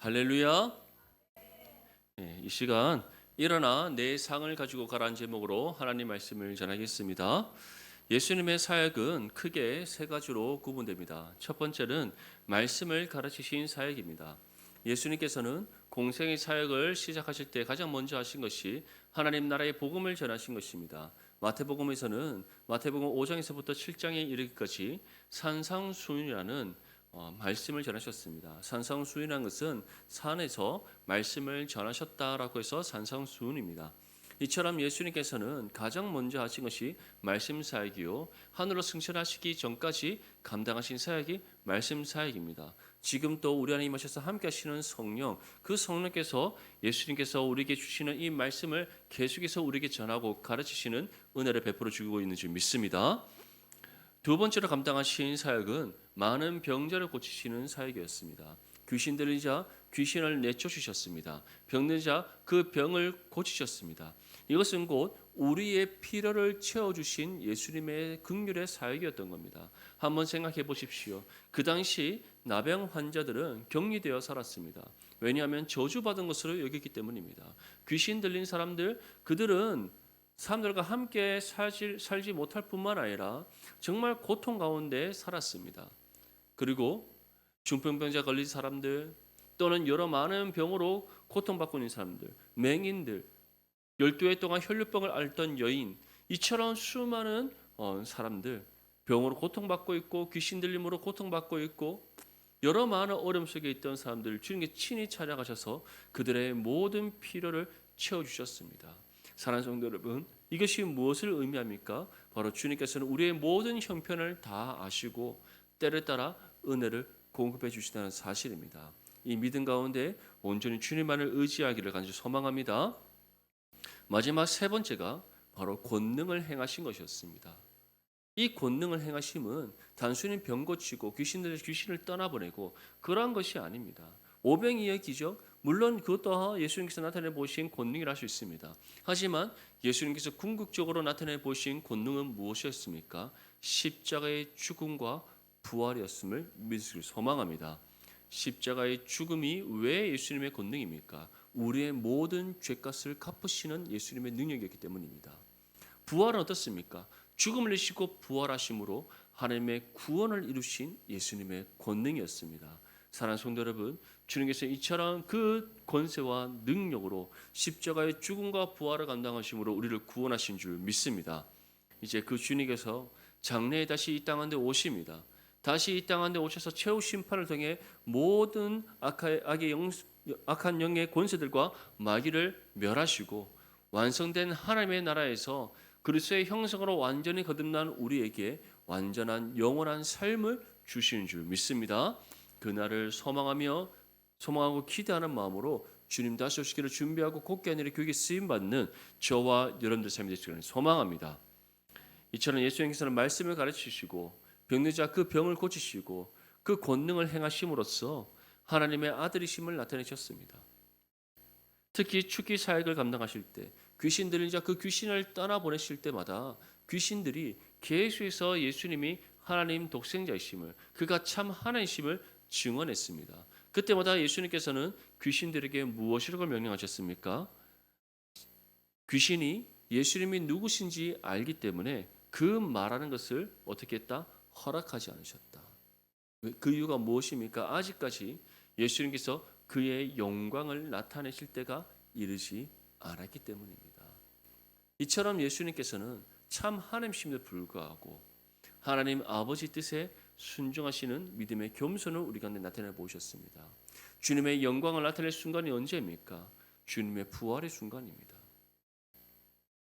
할렐루야. 이 시간 일어나 내 상을 가지고 가라는 제목으로 하나님 말씀을 전하겠습니다. 예수님의 사역은 크게 세 가지로 구분됩니다. 첫 번째는 말씀을 가르치신 사역입니다. 예수님께서는 공생의 사역을 시작하실 때 가장 먼저 하신 것이 하나님 나라의 복음을 전하신 것입니다. 마태복음에서는 마태복음 5장에서부터 7장에 이르기까지 산상수훈이라는 말씀을 전하셨습니다. 산상수훈이라는 것은 산에서 말씀을 전하셨다라고 해서 산상수훈입니다. 이처럼 예수님께서는 가장 먼저 하신 것이 말씀 사역이요, 하늘로 승천하시기 전까지 감당하신 사역이 말씀 사역입니다. 지금 또 우리 안에 임하셔서 함께 하시는 성령, 그 성령께서 예수님께서 우리에게 주시는 이 말씀을 계속해서 우리에게 전하고 가르치시는 은혜를 베풀어 주고 있는 줄 믿습니다. 두 번째로 감당하신 사역은 많은 병자를 고치시는 사역이었습니다. 귀신 들린 자 귀신을 내쫓으셨습니다. 병든 자 그 병을 고치셨습니다. 이것은 곧 우리의 필요를 채워주신 예수님의 긍휼의 사역이었던 겁니다. 한번 생각해 보십시오. 그 당시 나병 환자들은 격리되어 살았습니다. 왜냐하면 저주받은 것으로 여겼기 때문입니다. 귀신 들린 사람들, 그들은 사람들과 함께 살지 못할 뿐만 아니라 정말 고통 가운데 살았습니다. 그리고 중풍병자 걸린 사람들 또는 여러 많은 병으로 고통받고 있는 사람들, 맹인들, 12해 동안 혈류병을 앓던 여인, 이처럼 수많은 사람들 병으로 고통받고 있고 귀신 들림으로 고통받고 있고 여러 많은 어려움 속에 있던 사람들 주님께 친히 찾아가셔서 그들의 모든 필요를 채워주셨습니다. 사랑하는 성도 여러분, 이것이 무엇을 의미합니까? 바로 주님께서는 우리의 모든 형편을 다 아시고 때를 따라 은혜를 공급해 주시다는 사실입니다. 이 믿음 가운데 온전히 주님만을 의지하기를 간절히 소망합니다. 마지막 세 번째가 바로 권능을 행하신 것이었습니다. 이 권능을 행하심은 단순히 병 고치고 귀신을 떠나보내고 그러한 것이 아닙니다. 오병이의 기적, 물론 그것 또한 예수님께서 나타내 보신 권능이라 할 수 있습니다. 하지만 예수님께서 궁극적으로 나타내 보신 권능은 무엇이었습니까? 십자가의 죽음과 부활이었음을 믿으시길 소망합니다. 십자가의 죽음이 왜 예수님의 권능입니까? 우리의 모든 죄값을 갚으시는 예수님의 능력이었기 때문입니다. 부활은 어떻습니까? 죽음을 이기시고 부활하심으로 하나님의 구원을 이루신 예수님의 권능이었습니다. 사랑하는 성도 여러분, 주님께서 이처럼 그 권세와 능력으로 십자가의 죽음과 부활을 감당하심으로 우리를 구원하신 줄 믿습니다. 이제 그 주님께서 장래에 다시 이 땅 한데 오십니다. 다시 이 땅 한데 오셔서 최후 심판을 통해 모든 악한 영의 권세들과 마귀를 멸하시고 완성된 하나님의 나라에서 그리스도의 형상으로 완전히 거듭난 우리에게 완전한 영원한 삶을 주시는 줄 믿습니다. 그날을 소망하고 기대하는 마음으로 주님 다시 오시기를 준비하고 곧게 아니라 교육에 쓰임 받는 저와 여러분들 삶이 되시기를 소망합니다. 이처럼 예수님께서는 말씀을 가르치시고 병든 자 그 병을 고치시고 그 권능을 행하심으로써 하나님의 아들이심을 나타내셨습니다. 특히 축기 사역을 감당하실 때 귀신 들린 자 그 귀신을 떠나보내실 때마다 귀신들이 계속해서 예수님이 하나님 독생자이심을, 그가 참 하나님이심을 증언했습니다. 그때마다 예수님께서는 귀신들에게 무엇이라고 명령하셨습니까? 귀신이 예수님이 누구신지 알기 때문에 그 말하는 것을 어떻게 했다? 허락하지 않으셨다. 그 이유가 무엇입니까? 아직까지 예수님께서 그의 영광을 나타내실 때가 이르지 않았기 때문입니다. 이처럼 예수님께서는 참 하나님이심에도 불구하고 하나님 아버지 뜻에 순종하시는 믿음의 겸손을 우리 가운데 나타내 보셨습니다. 주님의 영광을 나타낼 순간이 언제입니까? 주님의 부활의 순간입니다.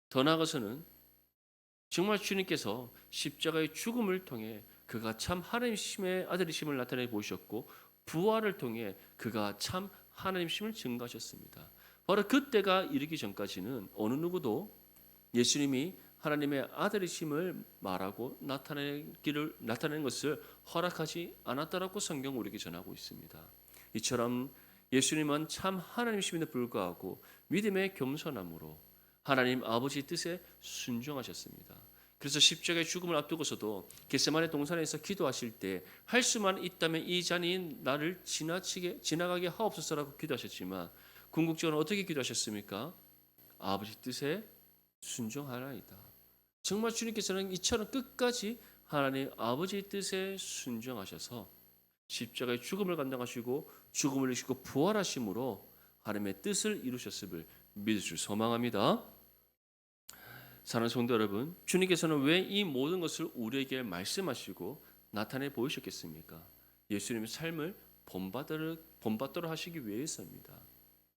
더 나아가서는 정말 주님께서 십자가의 죽음을 통해 그가 참 하나님의 아들이심을 나타내 보셨고 부활을 통해 그가 참 하나님이심을 증거하셨습니다. 바로 그때가 이르기 전까지는 어느 누구도 예수님이 하나님의 아들이심을 말하고 나타내는 것을 허락하지 않았다라고 성경은 우리에게 전하고 있습니다. 이처럼 예수님은 참 하나님이심에도 불구하고 믿음의 겸손함으로 하나님 아버지 뜻에 순종하셨습니다. 그래서 십자가의 죽음을 앞두고서도 겟세마네 동산에서 기도하실 때 할 수만 있다면 이 잔이 나를 지나가게 하옵소서라고 기도하셨지만 궁극적으로 어떻게 기도하셨습니까? 아버지 뜻에 순종하나이다. 정말 주님께서는 이처럼 끝까지 하나님 아버지 뜻에 순종하셔서 십자가의 죽음을 감당하시고 죽음을 이기시고 부활하심으로 하나님의 뜻을 이루셨음을 믿을 줄 소망합니다. 사랑하는 성도 여러분, 주님께서는 왜 이 모든 것을 우리에게 말씀하시고 나타내 보이셨겠습니까? 예수님의 삶을 본받도록 하시기 위해서입니다.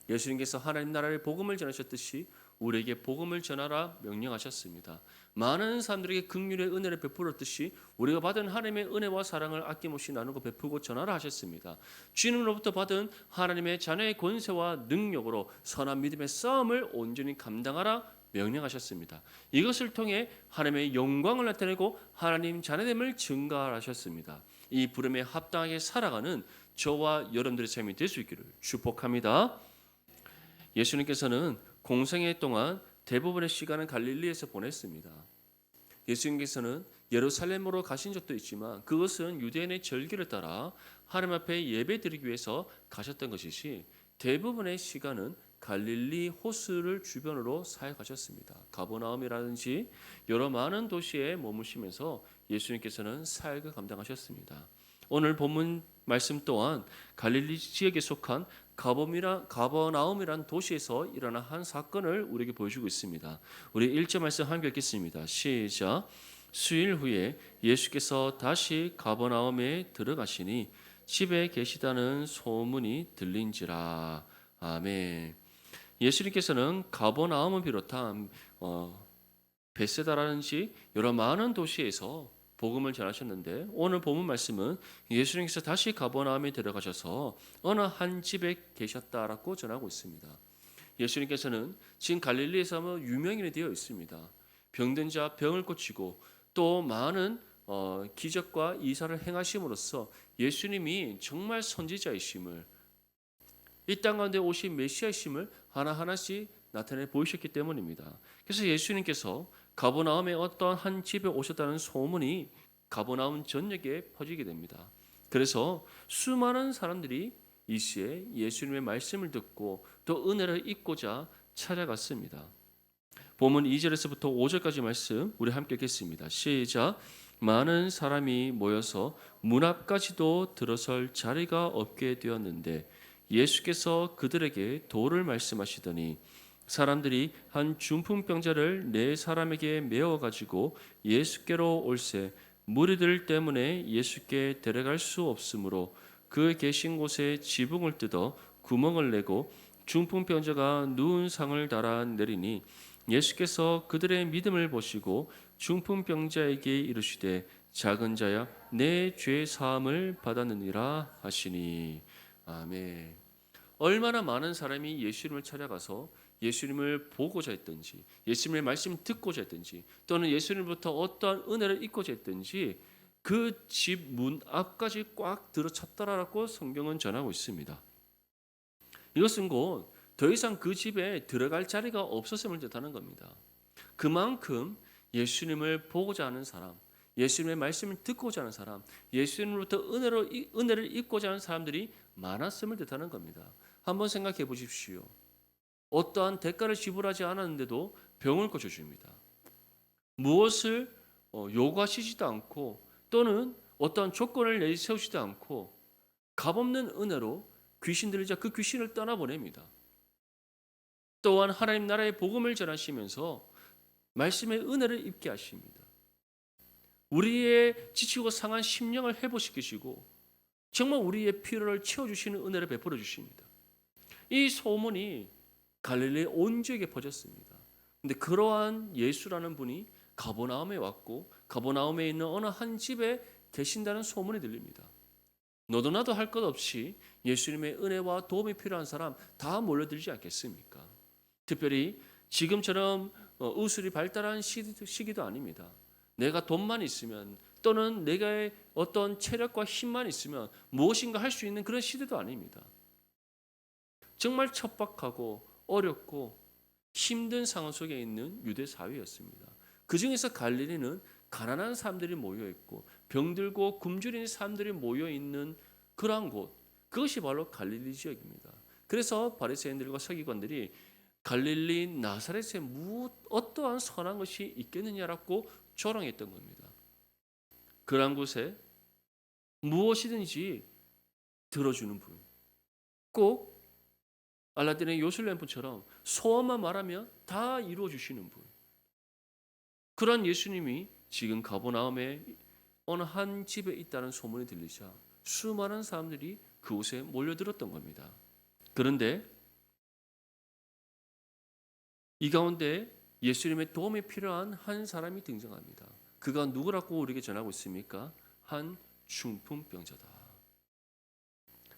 예수님께서 하나님 나라의 복음을 전하셨듯이 우리에게 복음을 전하라 명령하셨습니다. 많은 사람들에게 긍휼의 은혜를 베풀었듯이 우리가 받은 하나님의 은혜와 사랑을 아낌없이 나누고 베풀고 전하라 하셨습니다. 주님으로부터 받은 하나님의 자녀의 권세와 능력으로 선한 믿음의 싸움을 온전히 감당하라 명령하셨습니다. 이것을 통해 하나님의 영광을 나타내고 하나님 자녀됨을 증가하셨습니다. 이 부름에 합당하게 살아가는 저와 여러분들의 삶이 될 수 있기를 축복합니다. 예수님께서는 공생애 동안 대부분의 시간을 갈릴리에서 보냈습니다. 예수님께서는 예루살렘으로 가신 적도 있지만 그것은 유대인의 절기를 따라 하나님 앞에 예배드리기 위해서 가셨던 것이지 대부분의 시간은 갈릴리 호수를 주변으로 사역하셨습니다. 가버나움이라든지 여러 많은 도시에 머무시면서 예수님께서는 사역을 감당하셨습니다. 오늘 본문 말씀 또한 갈릴리 지역에 속한 가버나움이란 도시에서 일어난 한 사건을 우리에게 보여주고 있습니다. 우리 1절 말씀 함께 읽겠습니다. 시작. 수일 후에 예수께서 다시 가버나움에 들어가시니 집에 계시다는 소문이 들린지라. 아멘. 예수님께서는 가버나움을 비롯한 베세다라든지 여러 많은 도시에서 복음을 전하셨는데 오늘 본문 말씀은 예수님께서 다시 가버나움에 들어가셔서 어느 한 집에 계셨다라고 전하고 있습니다. 예수님께서는 지금 갈릴리에서 유명인이 되어 있습니다. 병든 자 병을 고치고 또 많은 기적과 이사를 행하심으로써 예수님이 정말 선지자이심을 이 땅 가운데 오신 메시아이심을 하나하나씩 나타내 보이셨기 때문입니다. 그래서 예수님께서 가버나움의 어떤 한 집에 오셨다는 소문이 가버나움 전역에 퍼지게 됩니다. 그래서 수많은 사람들이 이 시에 예수님의 말씀을 듣고 또 은혜를 잊고자 찾아갔습니다. 본문 2절에서부터 5절까지 말씀 우리 함께 읽겠습니다. 시작. 많은 사람이 모여서 문 앞까지도 들어설 자리가 없게 되었는데 예수께서 그들에게 도를 말씀하시더니 사람들이 한 중풍병자를 네 사람에게 메어 가지고 예수께로 올세 무리들 때문에 예수께 데려갈 수 없으므로 그 계신 곳에 지붕을 뜯어 구멍을 내고 중풍병자가 누운 상을 달아 내리니 예수께서 그들의 믿음을 보시고 중풍병자에게 이르시되 작은 자야 내 죄 사함을 받았느니라 하시니. 아멘. 얼마나 많은 사람이 예수님을 찾아가서 예수님을 보고자 했든지 예수님의 말씀을 듣고자 했든지 또는 예수님부터 어떠한 은혜를 잊고자 했든지 그 집 문 앞까지 꽉 들어찼다라고 성경은 전하고 있습니다. 이것은 곧 더 이상 그 집에 들어갈 자리가 없었음을 뜻하는 겁니다. 그만큼 예수님을 보고자 하는 사람, 예수님의 말씀을 듣고자 하는 사람, 예수님으로부터 은혜를 잊고자 하는 사람들이 많았음을 뜻하는 겁니다. 한번 생각해 보십시오. 어떠한 대가를 지불하지 않았는데도 병을 고쳐줍니다. 무엇을 요구하시지도 않고 또는 어떠한 조건을 내세우지도 않고 값없는 은혜로 귀신들을 그 귀신을 떠나보냅니다. 또한 하나님 나라의 복음을 전하시면서 말씀의 은혜를 입게 하십니다. 우리의 지치고 상한 심령을 회복시키시고 정말 우리의 필요를 채워주시는 은혜를 베풀어 주십니다. 이 소문이 갈릴리 온 지역에 퍼졌습니다. 근데 그러한 예수라는 분이 가버나움에 왔고 가버나움에 있는 어느 한 집에 계신다는 소문이 들립니다. 너도 나도 할 것 없이 예수님의 은혜와 도움이 필요한 사람 다 몰려들지 않겠습니까? 특별히 지금처럼 의술이 발달한 시기도 아닙니다. 내가 돈만 있으면 또는 내가 어떤 체력과 힘만 있으면 무엇인가 할 수 있는 그런 시대도 아닙니다. 정말 척박하고 어렵고 힘든 상황 속에 있는 유대 사회였습니다. 그 중에서 갈릴리는 가난한 사람들이 모여 있고 병들고 굶주린 사람들이 모여 있는 그러한 곳, 그것이 바로 갈릴리 지역입니다. 그래서 바리새인들과 서기관들이 갈릴리 나사렛에 어떠한 선한 것이 있겠느냐라고 조롱했던 겁니다. 그러한 곳에 무엇이든지 들어주는 분, 꼭 알라딘의 요술램프처럼 소원만 말하면 다 이루어 주시는 분, 그런 예수님이 지금 가버나움에 어느 한 집에 있다는 소문이 들리자 수많은 사람들이 그곳에 몰려들었던 겁니다. 그런데 이 가운데 예수님의 도움이 필요한 한 사람이 등장합니다. 그가 누구라고 우리에게 전하고 있습니까? 한 중풍병자다.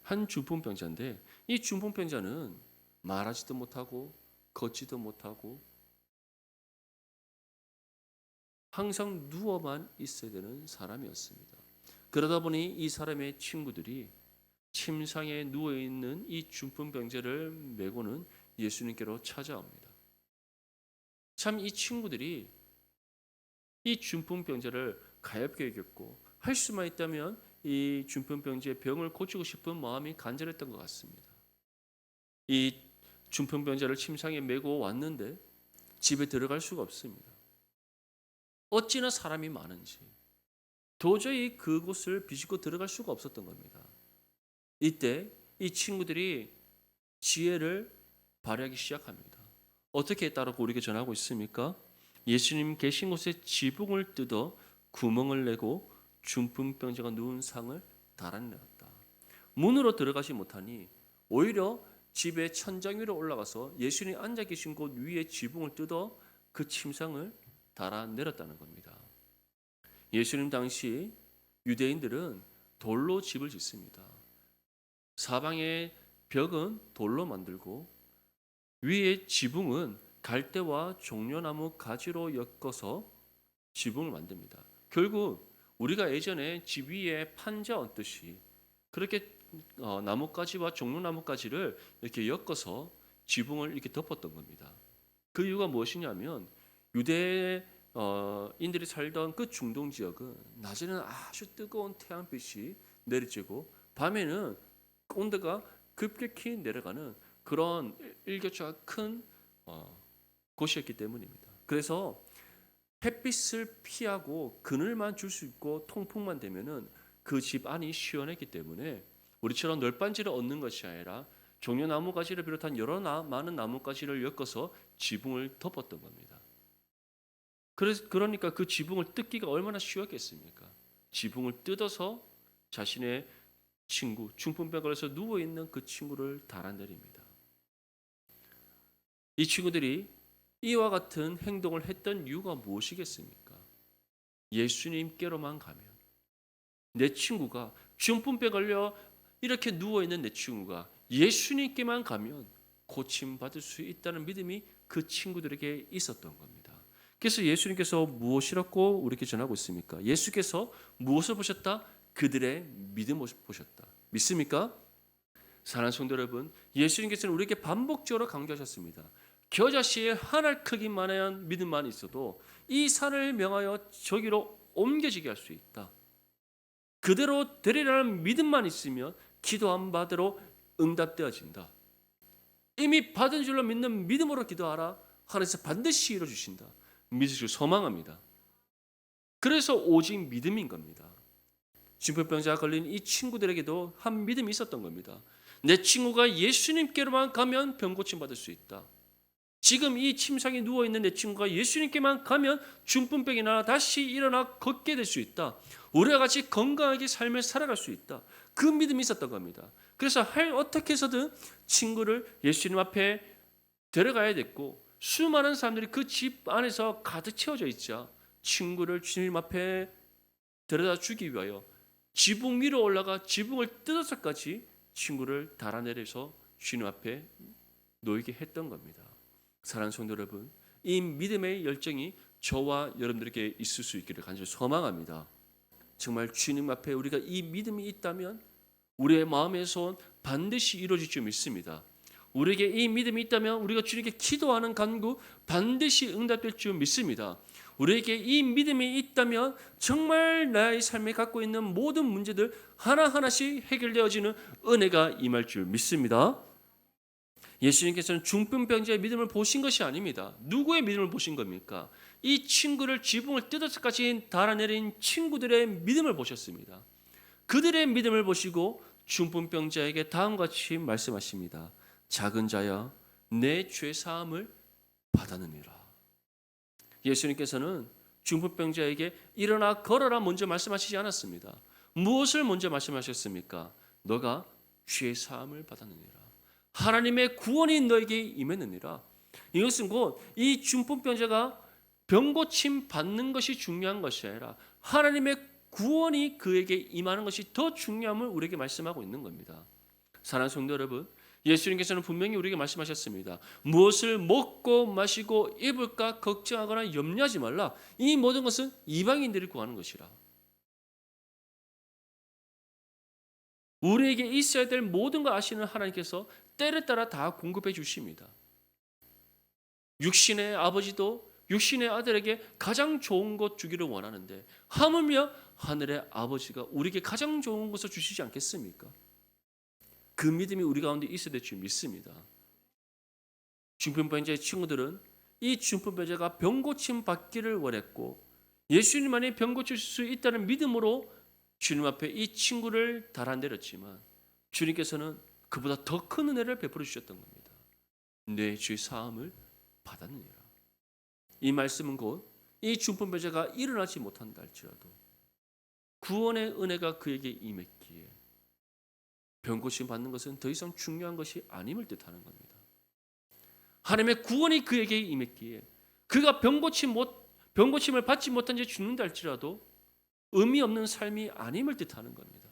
한 중풍병자인데 이 중풍병자는 말하지도 못하고 걷지도 못하고 항상 누워만 있어야 되는 사람이었습니다. 그러다 보니 이 사람의 친구들이 침상에 누워있는 이 중풍병자를 메고는 예수님께로 찾아옵니다. 참 이 친구들이 이 중풍병자를 가엾게 여겼고 할 수만 있다면 이 중풍병자의 병을 고치고 싶은 마음이 간절했던 것 같습니다. 이 중풍병자를 침상에 메고 왔는데 집에 들어갈 수가 없습니다. 어찌나 사람이 많은지 도저히 그곳을 비집고 들어갈 수가 없었던 겁니다. 이때 이 친구들이 지혜를 발휘하기 시작합니다. 어떻게 했다고 우리에게 전하고 있습니까? 예수님 계신 곳에 지붕을 뜯어 구멍을 내고 중풍병자가 누운 상을 달아내었다. 문으로 들어가지 못하니 오히려 집의 천장 위로 올라가서 예수님 앉아 계신 곳 위에 지붕을 뜯어 그 침상을 달아내렸다는 겁니다. 예수님 당시 유대인들은 돌로 집을 짓습니다. 사방의 벽은 돌로 만들고 위에 지붕은 갈대와 종려나무 가지로 엮어서 지붕을 만듭니다. 결국 우리가 예전에 집 위에 판자 얹듯이 그렇게 나뭇가지와 종려나뭇가지를 이렇게 엮어서 지붕을 이렇게 덮었던 겁니다. 그 이유가 무엇이냐면 유대인들이 살던 그 중동 지역은 낮에는 아주 뜨거운 태양빛이 내리쬐고 밤에는 온도가 급격히 내려가는 그런 일교차가 큰 곳이었기 때문입니다. 그래서 햇빛을 피하고 그늘만 줄 수 있고 통풍만 되면은 그 집 안이 시원했기 때문에 우리처럼 널빤지를 얻는 것이 아니라 종려나무 가지를 비롯한 여러 많은 나무 가지를 엮어서 지붕을 덮었던 겁니다. 그러니까 그 지붕을 뜯기가 얼마나 쉬웠겠습니까? 지붕을 뜯어서 자신의 친구, 중풍병 걸려서 누워 있는 그 친구를 달아내립니다. 이 친구들이 이와 같은 행동을 했던 이유가 무엇이겠습니까? 예수님께로만 가면 내 친구가 중풍병 걸려 이렇게 누워 있는 내 친구가 예수님께만 가면 고침받을 수 있다는 믿음이 그 친구들에게 있었던 겁니다. 그래서 예수님께서 무엇이라고 우리에게 전하고 있습니까? 예수께서 무엇을 보셨다? 그들의 믿음을 보셨다. 믿습니까? 사랑하는 성도 여러분, 예수님께서는 우리에게 반복적으로 강조하셨습니다. 겨자씨의 한 알 크기만한 믿음만 있어도 이 산을 명하여 저기로 옮겨지게 할 수 있다. 그대로 되리라는 믿음만 있으면 기도한 바대로 응답되어진다. 이미 받은 줄로 믿는 믿음으로 기도하라. 하나님께서 반드시 이루어주신다. 믿으시길 소망합니다. 그래서 오직 믿음인 겁니다. 중풍병자가 걸린 이 친구들에게도 한 믿음이 있었던 겁니다. 내 친구가 예수님께로만 가면 병 고침 받을 수 있다. 지금 이 침상에 누워있는 내 친구가 예수님께만 가면 중풍병이 나 다시 일어나 걷게 될 수 있다. 우리와 같이 건강하게 삶을 살아갈 수 있다. 그 믿음이 있었던 겁니다. 그래서 어떻게 해서든 친구를 예수님 앞에 데려가야 됐고 수많은 사람들이 그 집 안에서 가득 채워져 있자 친구를 주님 앞에 데려다 주기 위하여 지붕 위로 올라가 지붕을 뜯어서까지 친구를 달아내려서 주님 앞에 놓이게 했던 겁니다. 사랑하는 성도 여러분, 이 믿음의 열정이 저와 여러분들에게 있을 수 있기를 간절히 소망합니다. 정말 주님 앞에 우리가 이 믿음이 있다면 우리의 마음의 소원 반드시 이루어질 줄 믿습니다. 우리에게 이 믿음이 있다면 우리가 주님께 기도하는 간구 반드시 응답될 줄 믿습니다. 우리에게 이 믿음이 있다면 정말 나의 삶에 갖고 있는 모든 문제들 하나하나씩 해결되어지는 은혜가 임할 줄 믿습니다. 예수님께서는 중풍병자의 믿음을 보신 것이 아닙니다. 누구의 믿음을 보신 겁니까? 이 친구를 지붕을 뜯어서까지 달아내린 친구들의 믿음을 보셨습니다. 그들의 믿음을 보시고 중풍병자에게 다음과 같이 말씀하십니다. 작은 자야, 내 죄 사함을 받았느니라. 예수님께서는 중풍병자에게 일어나 걸어라 먼저 말씀하시지 않았습니다. 무엇을 먼저 말씀하셨습니까? 너가 죄 사함을 받았느니라. 하나님의 구원이 너에게 임했느니라. 이것은 곧 이 중풍병자가 병고침 받는 것이 중요한 것이 아니라 하나님의 구원이 그에게 임하는 것이 더 중요함을 우리에게 말씀하고 있는 겁니다. 사랑하는 성도 여러분, 예수님께서는 분명히 우리에게 말씀하셨습니다. 무엇을 먹고 마시고 입을까 걱정하거나 염려하지 말라. 이 모든 것은 이방인들이 구하는 것이라. 우리에게 있어야 될 모든 걸 아시는 하나님께서 때를 따라 다 공급해 주십니다. 육신의 아버지도 육신의 아들에게 가장 좋은 것 주기를 원하는데 하물며 하늘의 아버지가 우리에게 가장 좋은 것을 주시지 않겠습니까? 그 믿음이 우리 가운데 있어야 될 줄 믿습니다. 중풍병자의 친구들은 이 중풍병자가 병고침 받기를 원했고 예수님만이 병고칠 수 있다는 믿음으로 주님 앞에 이 친구를 달아내렸지만 주님께서는 그보다 더 큰 은혜를 베풀어 주셨던 겁니다. 내 죄 사함을 받았느니라. 이 말씀은 곧 이 중풍병자가 일어나지 못한다 할지라도 구원의 은혜가 그에게 임했기에 병고침 받는 것은 더 이상 중요한 것이 아님을 뜻하는 겁니다. 하나님의 구원이 그에게 임했기에 그가 병고침을 받지 못한 채 죽는다 할지라도 의미 없는 삶이 아님을 뜻하는 겁니다.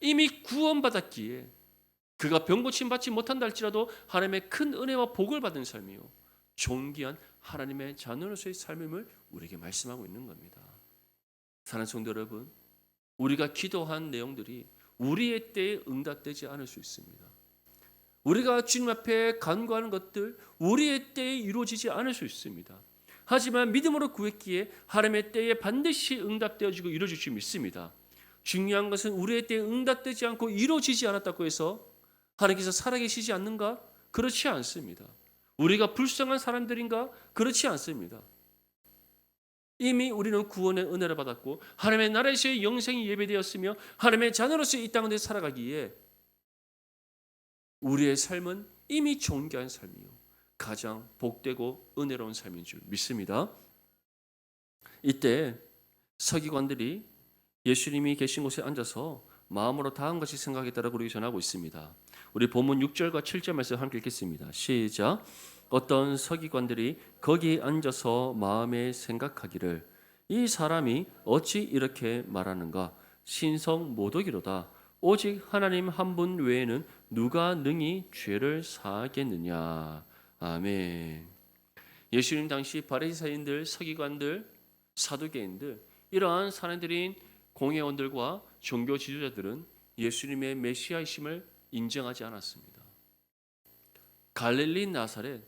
이미 구원받았기에 그가 병고침 받지 못한다 할지라도 하나님의 큰 은혜와 복을 받은 삶이요 존귀한 하나님의 자녀로서의 삶임을 우리에게 말씀하고 있는 겁니다. 사랑하는 성도 여러분, 우리가 기도한 내용들이 우리의 때에 응답되지 않을 수 있습니다. 우리가 주님 앞에 간구하는 것들 우리의 때에 이루어지지 않을 수 있습니다. 하지만 믿음으로 구했기에 하나님의 때에 반드시 응답되어지고 이루어질 줄 믿습니다. 중요한 것은 우리의 때에 응답되지 않고 이루어지지 않았다고 해서 하나님께서 살아계시지 않는가? 그렇지 않습니다. 우리가 불쌍한 사람들인가? 그렇지 않습니다. 이미 우리는 구원의 은혜를 받았고 하나님의 나라에서의 영생이 예배되었으며 하나님의 자녀로서 이 땅에 살아가기에 우리의 삶은 이미 존귀한 삶이요 가장 복되고 은혜로운 삶인 줄 믿습니다. 이때 서기관들이 예수님이 계신 곳에 앉아서 마음으로 다음 것이 생각했다라고 우리에게 전하고 있습니다. 우리 본문 6절과 7절 말씀 함께 읽겠습니다. 시작. 어떤 서기관들이 거기 앉아서 마음에 생각하기를 이 사람이 어찌 이렇게 말하는가? 신성 모독이로다. 오직 하나님 한 분 외에는 누가 능히 죄를 사하겠느냐. 아멘. 예수님 당시 바리새인들, 서기관들, 사두개인들 이러한 사람들인 공회원들과 종교 지도자들은 예수님의 메시아이심을 인정하지 않았습니다. 갈릴리 나사렛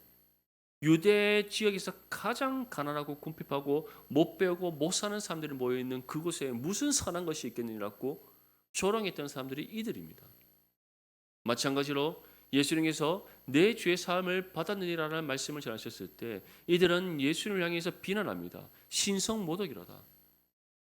유대 지역에서 가장 가난하고 궁핍하고 못 배우고 못 사는 사람들이 모여 있는 그곳에 무슨 선한 것이 있겠느냐고 조롱했던 사람들이 이들입니다. 마찬가지로 예수님께서 내 죄 사함을 받았느니라는 말씀을 전하셨을 때 이들은 예수님을 향해서 비난합니다. 신성 모독이로다.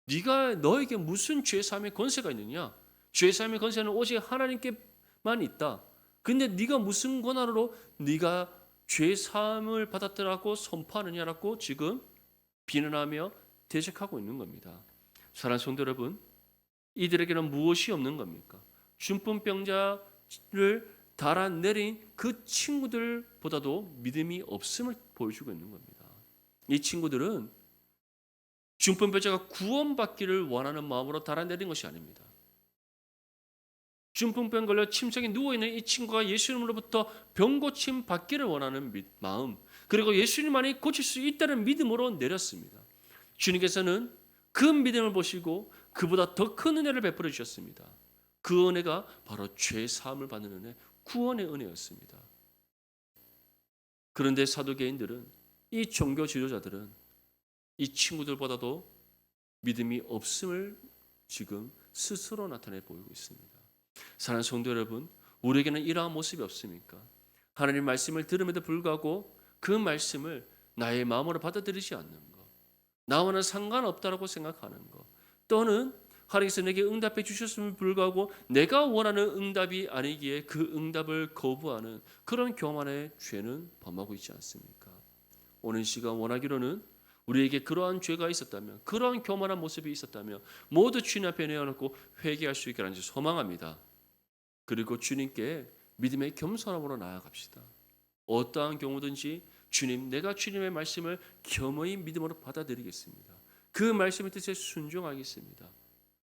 네가 너에게 무슨 죄 사함의 권세가 있느냐? 죄 사함의 권세는 오직 하나님께만 있다. 근데 네가 무슨 권한으로 네가 죄 사함을 받았더라고 선포하느냐라고 지금 비난하며 대적하고 있는 겁니다. 사랑하는 성도 여러분, 이들에게는 무엇이 없는 겁니까? 중풍병자를 달아내린 그 친구들보다도 믿음이 없음을 보여주고 있는 겁니다. 이 친구들은 중풍병자가 구원받기를 원하는 마음으로 달아내린 것이 아닙니다. 중풍병 걸려 침상에 누워있는 이 친구가 예수님으로부터 병고침 받기를 원하는 마음, 그리고 예수님만이 고칠 수 있다는 믿음으로 내렸습니다. 주님께서는 그 믿음을 보시고 그보다 더 큰 은혜를 베풀어 주셨습니다. 그 은혜가 바로 죄 사함을 받는 은혜, 구원의 은혜였습니다. 그런데 사두개인들은, 이 종교 지도자들은 이 친구들보다도 믿음이 없음을 지금 스스로 나타내 보이고 있습니다. 사랑하는 성도 여러분, 우리에게는 이러한 모습이 없습니까? 하나님 말씀을 들음에도 불구하고 그 말씀을 나의 마음으로 받아들이지 않는 것, 나와는 상관없다라고 생각하는 것, 또는 하나님께서 내게 응답해 주셨음을 불구하고 내가 원하는 응답이 아니기에 그 응답을 거부하는 그런 교만의 죄는 범하고 있지 않습니까? 오늘 시간 원하기로는 우리에게 그러한 죄가 있었다면, 그러한 교만한 모습이 있었다면 모두 주님 앞에 내어놓고 회개할 수 있게 하는지 소망합니다. 그리고 주님께 믿음의 겸손함으로 나아갑시다. 어떠한 경우든지 주님, 내가 주님의 말씀을 겸허히 믿음으로 받아들이겠습니다. 그 말씀의 뜻에 순종하겠습니다.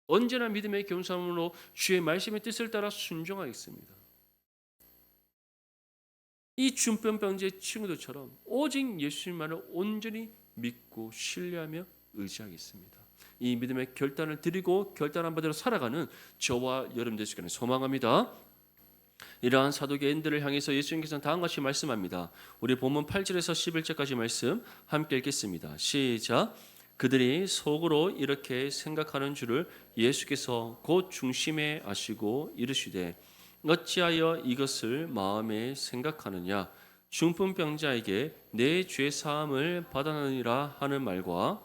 언제나 믿음의 겸손함으로 주의 말씀의 뜻을 따라 순종하겠습니다. 이 중병병자의 친구들처럼 오직 예수님만을 온전히 믿고 신뢰하며 의지하겠습니다. 이 믿음의 결단을 드리고 결단한 바대로 살아가는 저와 여러분 되시기를 소망합니다. 이러한 사도계인들을 향해서 예수님께서는 다음과 같이 말씀합니다. 우리 본문 8절에서 11절까지 말씀 함께 읽겠습니다. 시작. 그들이 속으로 이렇게 생각하는 줄을 예수께서 곧 중심에 아시고 이르시되 어찌하여 이것을 마음에 생각하느냐. 중풍병자에게 내 죄 사함을 받아느니라 하는 말과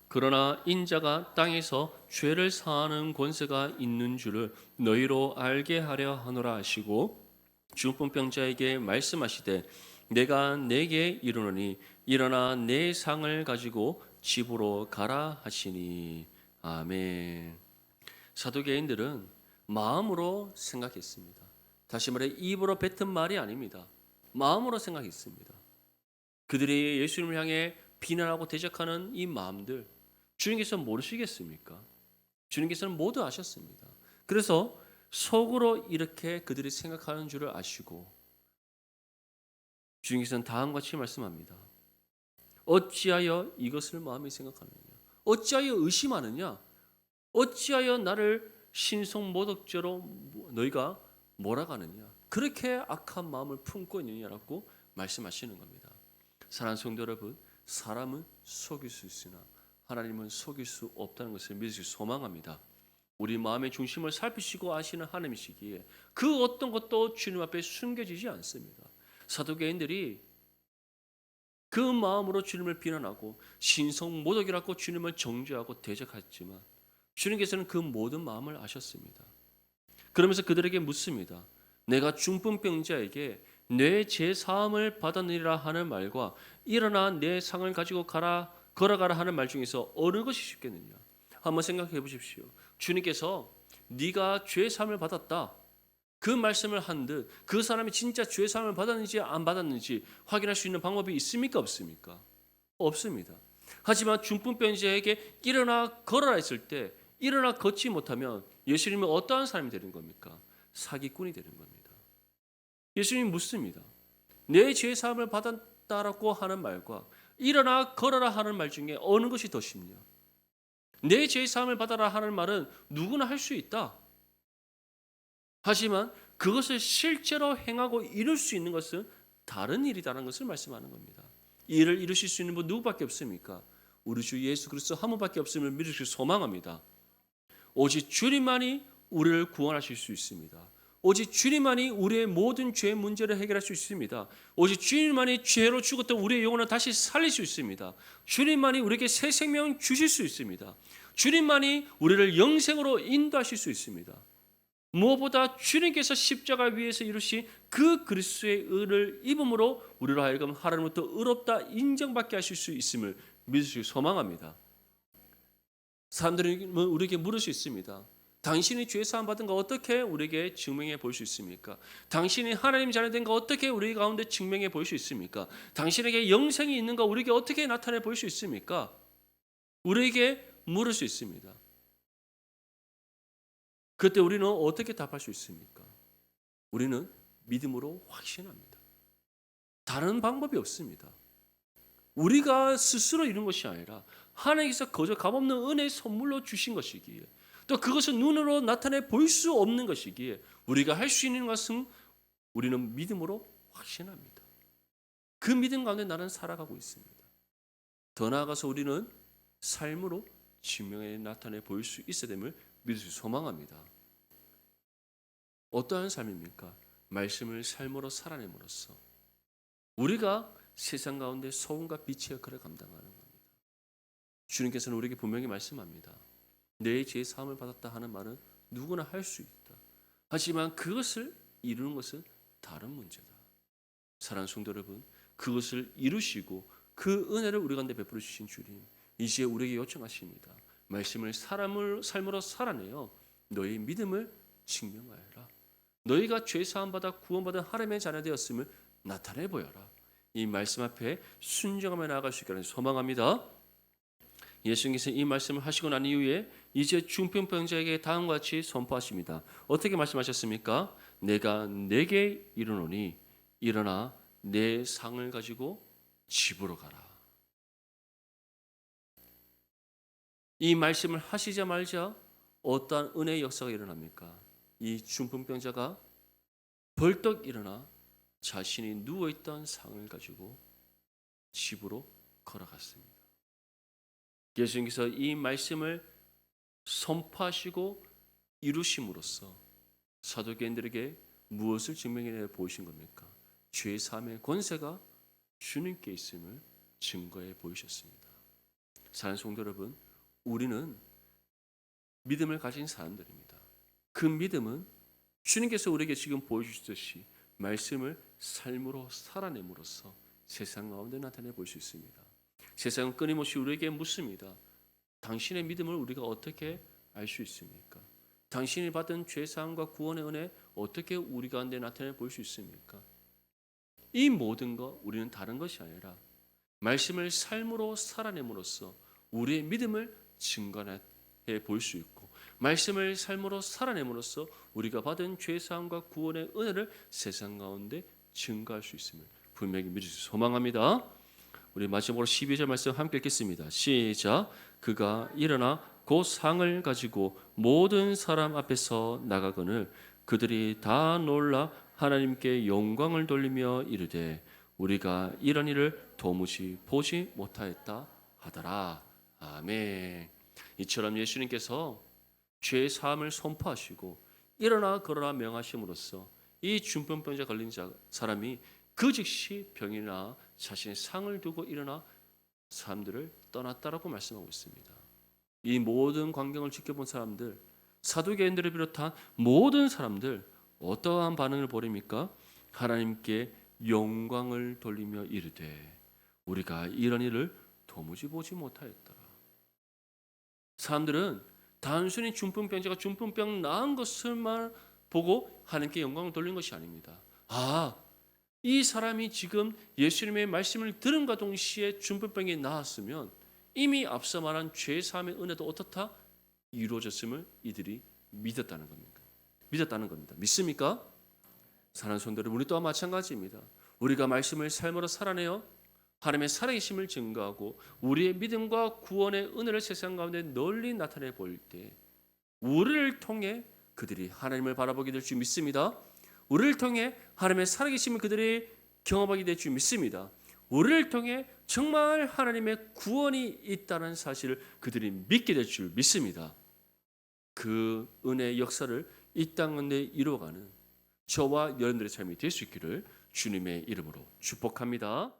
그러나 인자가 땅에서 죄를 사하는 권세가 있는 줄을 너희로 알게 하려 하노라 하시고 중풍병자에게 말씀하시되 내가 내게 이르노니 일어나 내 상을 가지고 집으로 가라 하시니. 아멘. 사도계인들은 마음으로 생각했습니다. 다시 말해 입으로 뱉은 말이 아닙니다. 마음으로 생각했습니다. 그들이 예수님을 향해 비난하고 대적하는 이 마음들 주님께서 모르시겠습니까? 주님께서는 모두 아셨습니다. 그래서 속으로 이렇게 그들이 생각하는 줄을 아시고 주님께서는 다음과 같이 말씀합니다. 어찌하여 이것을 마음에 생각하느냐? 어찌하여 의심하느냐? 어찌하여 나를 신성모독죄로 너희가 몰아가느냐? 그렇게 악한 마음을 품고 있느냐라고 말씀하시는 겁니다. 사랑하는 성도 여러분, 사람은 속일 수 있으나 하나님은 속일 수 없다는 것을 믿으시기 소망합니다. 우리 마음의 중심을 살피시고 아시는 하나님이시기에 그 어떤 것도 주님 앞에 숨겨지지 않습니다. 사도계인들이 그 마음으로 주님을 비난하고 신성모독이라고 주님을 정죄하고 대적했지만 주님께서는 그 모든 마음을 아셨습니다. 그러면서 그들에게 묻습니다. 내가 중풍병자에게 내 죄 사함을 받아내리라 하는 말과 일어나 내 상을 가지고 걸어가라 하는 말 중에서 어느 것이 쉽겠느냐? 한번 생각해 보십시오. 주님께서 네가 죄 사함을 받았다. 그 말씀을 한 듯 그 사람이 진짜 죄 사함을 받았는지 안 받았는지 확인할 수 있는 방법이 있습니까? 없습니까? 없습니다. 하지만 중풍병자에게 일어나 걸어라 했을 때 일어나 걷지 못하면 예수님은 어떠한 사람이 되는 겁니까? 사기꾼이 되는 겁니다. 예수님이 묻습니다. 내 죄 사함을 받았다라고 하는 말과 일어나 걸어라 하는 말 중에 어느 것이 더 쉽냐? 내 죄 사함을 받아라 하는 말은 누구나 할 수 있다. 하지만 그것을 실제로 행하고 이룰 수 있는 것은 다른 일이라는 것을 말씀하는 겁니다. 이 일을 이루실 수 있는 분 누구밖에 없습니까? 우리 주 예수 그리스도 한 분밖에 없음을 믿으시기 소망합니다. 오직 주님만이 우리를 구원하실 수 있습니다. 오직 주님만이 우리의 모든 죄 문제를 해결할 수 있습니다. 오직 주님만이 죄로 죽었던 우리의 영혼을 다시 살릴 수 있습니다. 주님만이 우리에게 새 생명 주실 수 있습니다. 주님만이 우리를 영생으로 인도하실 수 있습니다. 무엇보다 주님께서 십자가 위에서 이루신 그 그리스도의 의를 입음으로 우리로 하여금 하나님으로부터 의롭다 인정받게 하실 수 있음을 믿으시기 소망합니다. 사람들은 우리에게 물을 수 있습니다. 당신이 죄 사함 받은 거 어떻게 우리에게 증명해 볼 수 있습니까? 당신이 하나님 자녀 된 거 어떻게 우리 가운데 증명해 볼 수 있습니까? 당신에게 영생이 있는 거 우리에게 어떻게 나타내 볼 수 있습니까? 우리에게 물을 수 있습니다. 그때 우리는 어떻게 답할 수 있습니까? 우리는 믿음으로 확신합니다. 다른 방법이 없습니다. 우리가 스스로 이룬 것이 아니라 하나님께서 거저 값없는 은혜의 선물로 주신 것이기에 또 그것을 눈으로 나타내 볼 수 없는 것이기에 우리가 할 수 있는 것은 우리는 믿음으로 확신합니다. 그 믿음 가운데 나는 살아가고 있습니다. 더 나아가서 우리는 삶으로 증명해 나타내 보일 수 있어야 됨을 믿을 수 소망합니다. 어떠한 삶입니까? 말씀을 삶으로 살아냄으로써 우리가 세상 가운데 소금과 빛의 역할을 감당하는 겁니다. 주님께서는 우리에게 분명히 말씀합니다. 내 죄 사함을 받았다 하는 말은 누구나 할 수 있다. 하지만 그것을 이루는 것은 다른 문제다. 사랑하는 성도 여러분, 그것을 이루시고 그 은혜를 우리 가운데 베풀어 주신 주님, 이제 우리에게 요청하십니다. 말씀을 삶으로 살아내어 너희 믿음을 증명하여라. 너희가 죄 사함 받아 구원받은 하나님의 자녀 되었음을 나타내 보여라. 이 말씀 앞에 순종하며 나아갈 수 있기를 소망합니다. 예수님께서 이 말씀을 하시고 난 이후에 이제 중풍병자에게 다음과 같이 선포하십니다. 어떻게 말씀하셨습니까? 내가 내게 이르노니 일어나 내 상을 가지고 집으로 가라. 이 말씀을 하시자마자 어떠한 은혜의 역사가 일어납니까? 이 중풍병자가 벌떡 일어나 자신이 누워있던 상을 가지고 집으로 걸어갔습니다. 예수님께서 이 말씀을 선포하시고 이루심으로써 사도계인들에게 무엇을 증명해 보이신 겁니까? 죄 사함의 권세가 주님께 있음을 증거해 보이셨습니다. 사랑하는 성도 여러분, 우리는 믿음을 가진 사람들입니다. 그 믿음은 주님께서 우리에게 지금 보여주셨듯이 말씀을 삶으로 살아냄으로써 세상 가운데 나타내 볼 수 있습니다. 세상은 끊임없이 우리에게 묻습니다. 당신의 믿음을 우리가 어떻게 알 수 있습니까? 당신이 받은 죄사함과 구원의 은혜 어떻게 우리 가운데 나타내 볼 수 있습니까? 이 모든 것 우리는 다른 것이 아니라 말씀을 삶으로 살아냄으로써 우리의 믿음을 증거해 볼 수 있고 말씀을 삶으로 살아냄으로써 우리가 받은 죄사함과 구원의 은혜를 세상 가운데 증거할 수 있음을 분명히 믿을 수 소망합니다. 우리 마지막으로 12절 말씀 함께 읽겠습니다. 시작. 그가 일어나 곧 상을 가지고 모든 사람 앞에서 나가거늘 그들이 다 놀라 하나님께 영광을 돌리며 이르되 우리가 이런 일을 도무지 보지 못하였다 하더라. 아멘. 이처럼 예수님께서 죄 사함을 선포하시고 일어나 걸어라 명하심으로써 이 중풍병자 걸린 사람이 그 즉시 병이 나 자신의 상을 두고 일어나 사람들을 떠났다라고 말씀하고 있습니다. 이 모든 광경을 지켜본 사람들, 사두개인들을 비롯한 모든 사람들 어떠한 반응을 보입니까? 하나님께 영광을 돌리며 이르되 우리가 이런 일을 도무지 보지 못하였더라. 사람들은 단순히 중풍병자가 중풍병 나은 것을만 보고 하나님께 영광을 돌린 것이 아닙니다. 이 사람이 지금 예수님의 말씀을 들음과 동시에 중풍병이 나았으면 이미 앞서 말한 죄 사함의 은혜도 어떻다? 이루어졌음을 이들이 믿었다는 겁니다. 믿습니까? 사랑하는 성도 여러분, 우리 또한 마찬가지입니다. 우리가 말씀을 삶으로 살아내어 하나님의 살아계심을 증거하고 우리의 믿음과 구원의 은혜를 세상 가운데 널리 나타내 보일 때 우리를 통해 그들이 하나님을 바라보게 될 줄 믿습니다. 우리를 통해 하나님의 살아계심을 그들이 경험하게 될 줄 믿습니다. 우리를 통해 정말 하나님의 구원이 있다는 사실을 그들이 믿게 될 줄 믿습니다. 그 은혜의 역사를 이 땅 가운데 이루어가는 저와 여러분들의 삶이 될 수 있기를 주님의 이름으로 축복합니다.